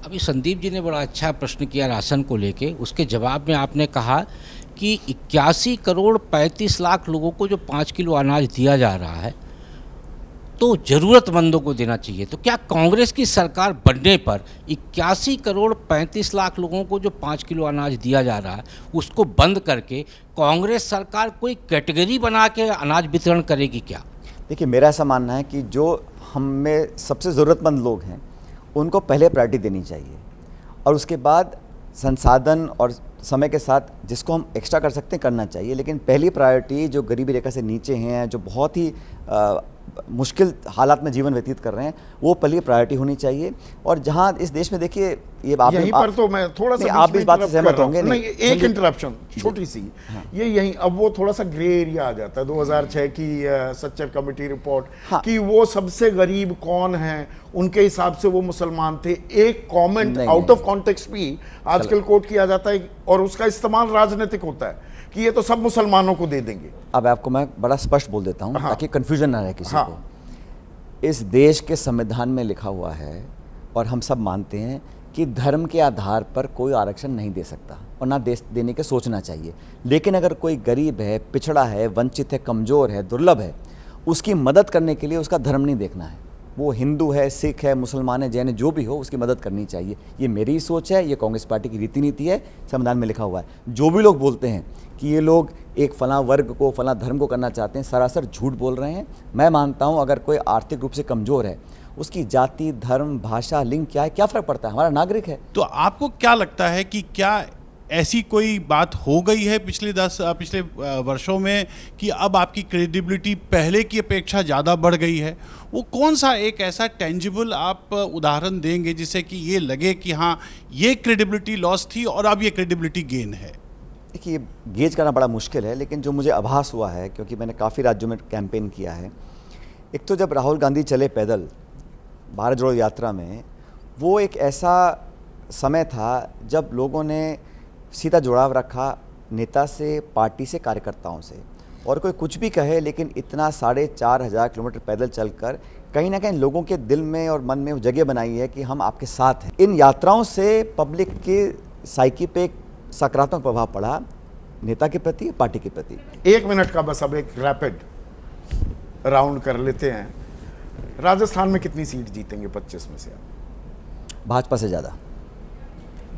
अभी संदीप जी ने बड़ा अच्छा प्रश्न किया राशन को लेके। उसके जवाब में आपने कहा कि 81 करोड़ 35 लाख लोगों को जो 5 किलो अनाज दिया जा रहा है तो ज़रूरतमंदों को देना चाहिए। तो क्या कांग्रेस की सरकार बनने पर 81 करोड़ 35 लाख लोगों को जो 5 किलो अनाज दिया जा रहा है उसको बंद करके कांग्रेस सरकार कोई कैटेगरी बना के अनाज वितरण करेगी क्या? देखिए, मेरा ऐसा मानना है कि जो हम में सबसे ज़रूरतमंद लोग हैं उनको पहले प्रायोरिटी देनी चाहिए और उसके बाद संसाधन और समय के साथ जिसको हम एक्स्ट्रा कर सकते हैं करना चाहिए। लेकिन पहली प्रायोरिटी जो गरीबी रेखा से नीचे हैं, जो बहुत ही मुश्किल हालात में जीवन व्यतीत कर रहे हैं, वो पहली प्रायोरिटी होनी चाहिए। और जहाँ इस देश में देखिए ये आप यहीं पर तो मैं थोड़ा सा आप इस बात से सहमत होंगे नहीं, एक इंटरप्शन छोटी सी। हाँ। ये यहीं अब वो थोड़ा सा ग्रे एरिया आ जाता है 2006 की सच्चर कमेटी रिपोर्ट। हाँ। कि वो सबसे गरीब कौन है, उनके हिसाब से वो मुसलमान थे। एक कमेंट आउट ऑफ कॉन्टेक्स्ट भी आजकल कोट किया जाता है और उसका इस्तेमाल राजनीतिक होता है कि ये तो सब मुसलमानों को दे देंगे। अब आपको मैं बड़ा स्पष्ट बोल देता हूँ, हाँ। ताकि कन्फ्यूजन ना रहे किसी हाँ। को। इस देश के संविधान में लिखा हुआ है और हम सब मानते हैं कि धर्म के आधार पर कोई आरक्षण नहीं दे सकता और ना देने के सोचना चाहिए। लेकिन अगर कोई गरीब है, पिछड़ा है, वंचित है, कमज़ोर है, दुर्लभ है, उसकी मदद करने के लिए उसका धर्म नहीं देखना है। वो हिंदू है, सिख है, मुसलमान है, जैन है, जो भी हो, उसकी मदद करनी चाहिए। ये मेरी सोच है, ये कांग्रेस पार्टी की रीति नीति है, संविधान में लिखा हुआ है। जो भी लोग बोलते हैं कि ये लोग एक फलां वर्ग को, फलां धर्म को करना चाहते हैं, सरासर झूठ बोल रहे हैं। मैं मानता हूँ अगर कोई आर्थिक रूप से कमज़ोर है, उसकी जाति, धर्म, भाषा, लिंग क्या है, क्या फ़र्क पड़ता है, हमारा नागरिक है। तो आपको क्या लगता है कि क्या ऐसी कोई बात हो गई है पिछले वर्षों में कि अब आपकी क्रेडिबिलिटी पहले की अपेक्षा ज़्यादा बढ़ गई है? वो कौन सा एक ऐसा टेंजिबल आप उदाहरण देंगे जिससे कि ये लगे कि हाँ, ये क्रेडिबिलिटी लॉस थी और अब ये क्रेडिबिलिटी गेन है? देखिए, गेज करना बड़ा मुश्किल है, लेकिन जो मुझे आभास हुआ है, क्योंकि मैंने काफ़ी राज्यों में कैंपेन किया है। एक तो जब राहुल गांधी चले पैदल भारत जोड़ो यात्रा में, वो एक ऐसा समय था जब लोगों ने सीधा जुड़ाव रखा नेता से, पार्टी से, कार्यकर्ताओं से। और कोई कुछ भी कहे, लेकिन इतना 4,500 किलोमीटर पैदल चलकर कहीं ना कहीं लोगों के दिल में और मन में वो जगह बनाई है कि हम आपके साथ हैं। इन यात्राओं से पब्लिक के साइकी पे एक सकारात्मक प्रभाव पड़ा, नेता के प्रति, पार्टी के प्रति। 1 मिनट का बस अब एक रैपिड राउंड कर लेते हैं। राजस्थान में कितनी सीट जीतेंगे 25 में से आप? भाजपा से ज़्यादा।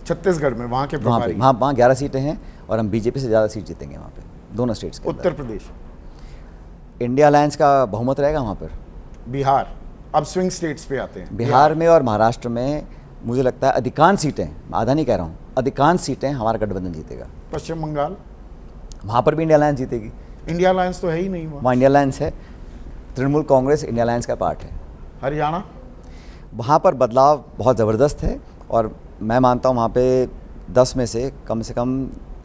छत्तीसगढ़ में वहाँ के प्रभारी? वहाँ 11 सीटें हैं और हम बीजेपी से ज़्यादा सीट जीतेंगे वहाँ पे, दोनों स्टेट्स के। उत्तर प्रदेश? इंडिया अलायंस का बहुमत रहेगा वहाँ पर। बिहार? अब स्विंग स्टेट्स पे आते हैं। बिहार में और महाराष्ट्र में मुझे लगता है अधिकांश सीटें, आधा नहीं कह रहा हूँ, अधिकांश सीटें हमारा गठबंधन जीतेगा। पश्चिम बंगाल? वहाँ पर भी इंडिया अलायंस जीतेगी। इंडिया अलायंस तो है ही नहीं वहाँ इंडिया अलायंस है, तृणमूल कांग्रेस इंडिया अलायंस का पार्ट है। हरियाणा? वहाँ पर बदलाव बहुत ज़बरदस्त है और मैं मानता हूँ वहाँ पे 10 में से कम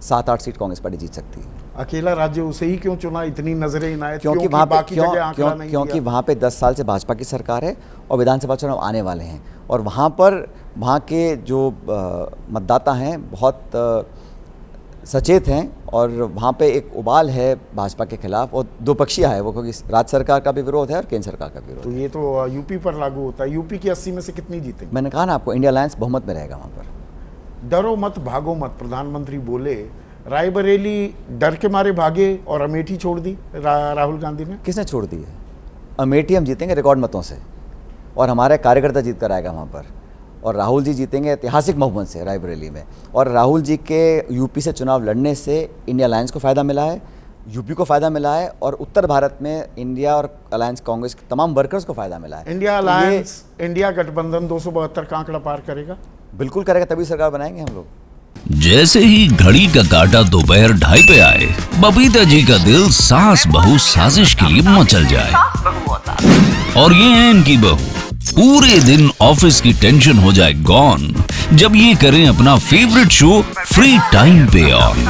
7-8 सीट कांग्रेस पार्टी जीत सकती है। अकेला राज्य उसे ही क्यों चुना? इतनी नजरें इनायत क्योंकि वहाँ पे 10 साल से भाजपा की सरकार है और विधानसभा चुनाव आने वाले हैं और वहाँ पर वहाँ के जो मतदाता हैं बहुत सचेत हैं और वहाँ पे एक उबाल है भाजपा के खिलाफ और दोपक्षीय है वो, क्योंकि राज्य सरकार का भी विरोध है और केंद्र सरकार का भी विरोध। तो ये तो यूपी पर लागू होता है। यूपी की 80 में से कितनी जीतेंगे? मैंने कहा ना आपको, इंडिया अलायंस बहुमत में रहेगा वहाँ पर। डरो मत भागो मत, प्रधानमंत्री बोले। रायबरेली डर के मारे भागे और अमेठी छोड़ दी राहुल गांधी ने। किसने छोड़ दी है? अमेठी हम जीतेंगे रिकॉर्ड मतों से और हमारे कार्यकर्ता जीत कर आएगा वहाँ पर, और राहुल जी जीतेंगे ऐतिहासिक बहुमत से रायबरेली में। और राहुल जी के यूपी से चुनाव लड़ने से इंडिया अलायंस को फ़ायदा मिला है, यूपी को फ़ायदा मिला है और उत्तर भारत में इंडिया और अलायंस कांग्रेस के तमाम वर्कर्स को फ़ायदा मिला है। इंडिया अलायंस, इंडिया गठबंधन 272 का आंकड़ा पार करेगा? बिल्कुल करेगा, तभी सरकार बनाएंगे हम लोग। जैसे ही घड़ी का काटा दोपहर 2:30 पे आए, बबीता जी का दिल सास बहू साजिश के लिए मचल जाए। और ये है इनकी बहू, पूरे दिन ऑफिस की टेंशन हो जाए गॉन जब ये करें अपना फेवरेट शो फ्री टाइम पे ऑन।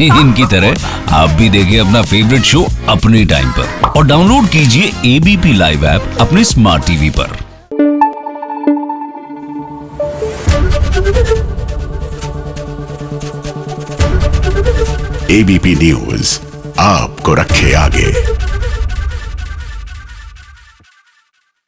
इनकी तरह आप भी देखिए अपना फेवरेट शो अपने टाइम पर और डाउनलोड कीजिए एबीपी लाइव ऐप अपने स्मार्ट टीवी पर। एबीपी न्यूज आपको रखे आगे।